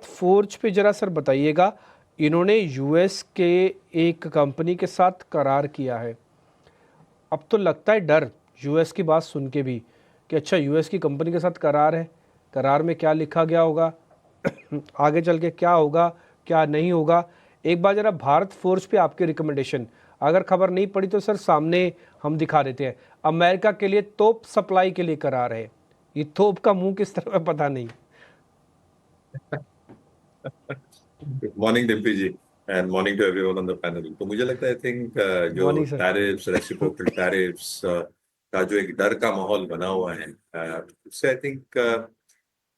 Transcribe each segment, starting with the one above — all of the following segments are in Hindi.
भारत फोर्ज पे जरा सर बताइएगा। इन्होंने यूएस के एक कंपनी के साथ करार किया है। अब तो लगता है डर यूएस की बात सुन के भी कि अच्छा यूएस की कंपनी के साथ करार है, करार में क्या लिखा गया होगा आगे चल के क्या होगा क्या नहीं होगा। एक बार जरा भारत फोर्ज पे आपके रिकमेंडेशन, अगर खबर नहीं पड़ी तो सर सामने हम दिखा देते हैं। अमेरिका के लिए तोप सप्लाई के लिए करार है, ये तोप का मुंह किस तरह है पता नहीं। Good morning Dimpy ji and morning to everyone on the panel. तो मुझे लगता है आई थिंक जो morning sir. Tariffs reciprocal tariffs का जो एक डर का माहौल बना हुआ है उससे आई थिंक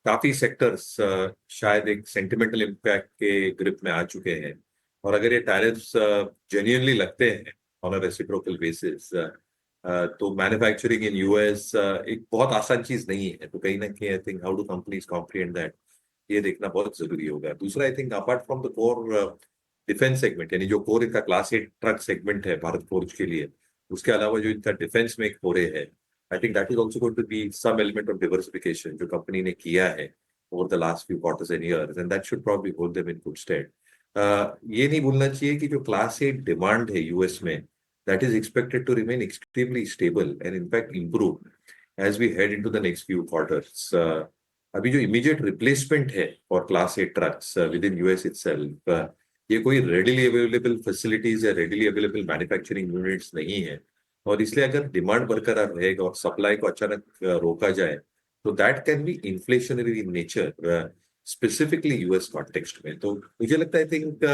काफी सेक्टर्स शायद एक सेंटिमेंटल इम्पैक्ट के ग्रिप में आ चुके हैं। और अगर ये टैरिफ्स जेन्युइनली लगते हैं ऑन अ रेसिप्रोकल बेसिस तो मैन्युफैक्चरिंग इन यूएस एक बहुत आसान चीज नहीं है। तो कहीं ना कहीं I think how do companies comprehend that, ये देखना बहुत जरूरी होगा। दूसरा I think apart from the core defence segment, यानी जो कोर इनका क्लास 8 ट्रक सेगमेंट है भारत फोर्ज के लिए, उसके अलावा जो इनका डिफेंस में एक फोरे है, I think that is also going to be some element of diversification जो कंपनी ने किया है over the last few quarters and years, and that should probably hold them in good stead. ये नहीं भूलना चाहिए कि जो क्लास 8 डिमांड है यूएस में, that is expected to remain extremely stable and in fact improve as we head into the next few quarters. अभी जो इमीडिएट रिप्लेसमेंट है for class 8 trucks with in US itself, ये कोई रेडिली अवेलेबल फैसिलिटीज या रेडिली अवेलेबल मैन्युफैक्चरिंग यूनिट्स नहीं है। और इसलिए अगर डिमांड बरकरार रहेगा और सप्लाई को अचानक रोका जाए तो that can be inflationary in nature, specifically US context में। तो मुझे लगता है आई थिंक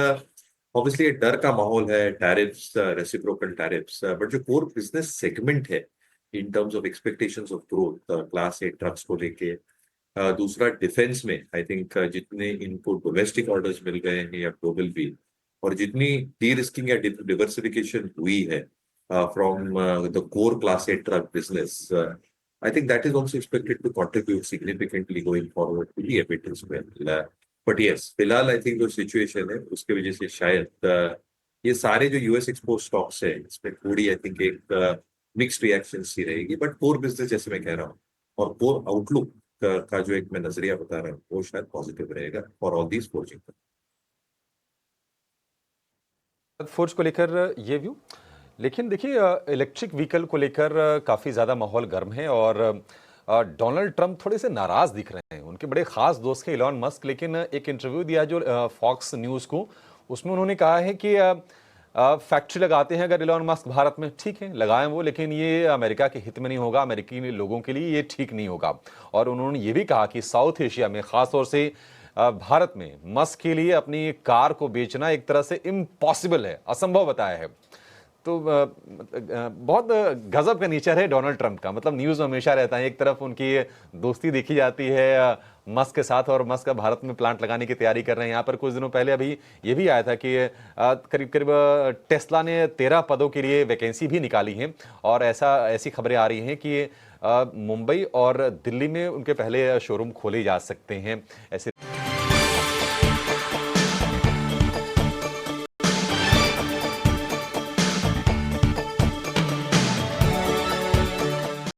ऑब्वियसली डर का माहौल है, टैरिफ्स रेसिप्रोकल टैरिफ्स, बट जो कोर बिजनेस सेगमेंट है in terms of expectations of growth class 8 trucks को लेके, दूसरा डिफेंस में आई थिंक जितने इनको डोमेस्टिक ऑर्डर्स मिल गए हैं या ग्लोबल भी, और जितनी डी रिस्किंग या डिवर्सिफिकेशन हुई है from the core class 8 truck business, I think that is also expected to contribute significantly going forward to the EBIT as well. But yes, फिलहाल आई थिंक जो सिचुएशन है उसके वजह से शायद ये सारे जो यूएस एक्सपोर्ट स्टॉक्स है इसमें थोड़ी आई थिंक एक मिक्स्ड रिएक्शन सी रहेगी। बट कोर बिजनेस जैसे मैं कह रहा हूँ और कोर आउटलुक का जो एक मैं नजरिया बता रहा हूँ वो शायद पॉजिटिव रहेगा for all these forging. Forge को लेकर ये व्यू, लेकिन देखिए इलेक्ट्रिक व्हीकल को लेकर काफ़ी ज़्यादा माहौल गर्म है और डोनाल्ड ट्रंप थोड़े से नाराज़ दिख रहे हैं। उनके बड़े खास दोस्त हैं इलॉन मस्क, लेकिन एक इंटरव्यू दिया जो फॉक्स न्यूज़ को, उसमें उन्होंने कहा है कि फैक्ट्री लगाते हैं अगर इलॉन मस्क भारत में, ठीक है लगाएं वो, लेकिन ये अमेरिका के हित में नहीं होगा, अमेरिकी लोगों के लिए ये ठीक नहीं होगा। और उन्होंने ये भी कहा कि साउथ एशिया में ख़ासतौर से भारत में मस्क के लिए अपनी कार को बेचना एक तरह से इम्पॉसिबल है, असंभव बताया है। तो बहुत गजब का नेचर है डोनाल्ड ट्रंप का, मतलब न्यूज़ में हमेशा रहता है। एक तरफ उनकी दोस्ती देखी जाती है मस्क के साथ और मस्क भारत में प्लांट लगाने की तैयारी कर रहे हैं। यहाँ पर कुछ दिनों पहले अभी ये भी आया था कि करीब करीब टेस्ला ने 13 पदों के लिए वैकेंसी भी निकाली है और ऐसी खबरें आ रही हैं कि मुंबई और दिल्ली में उनके पहले शोरूम खोले जा सकते हैं। ऐसे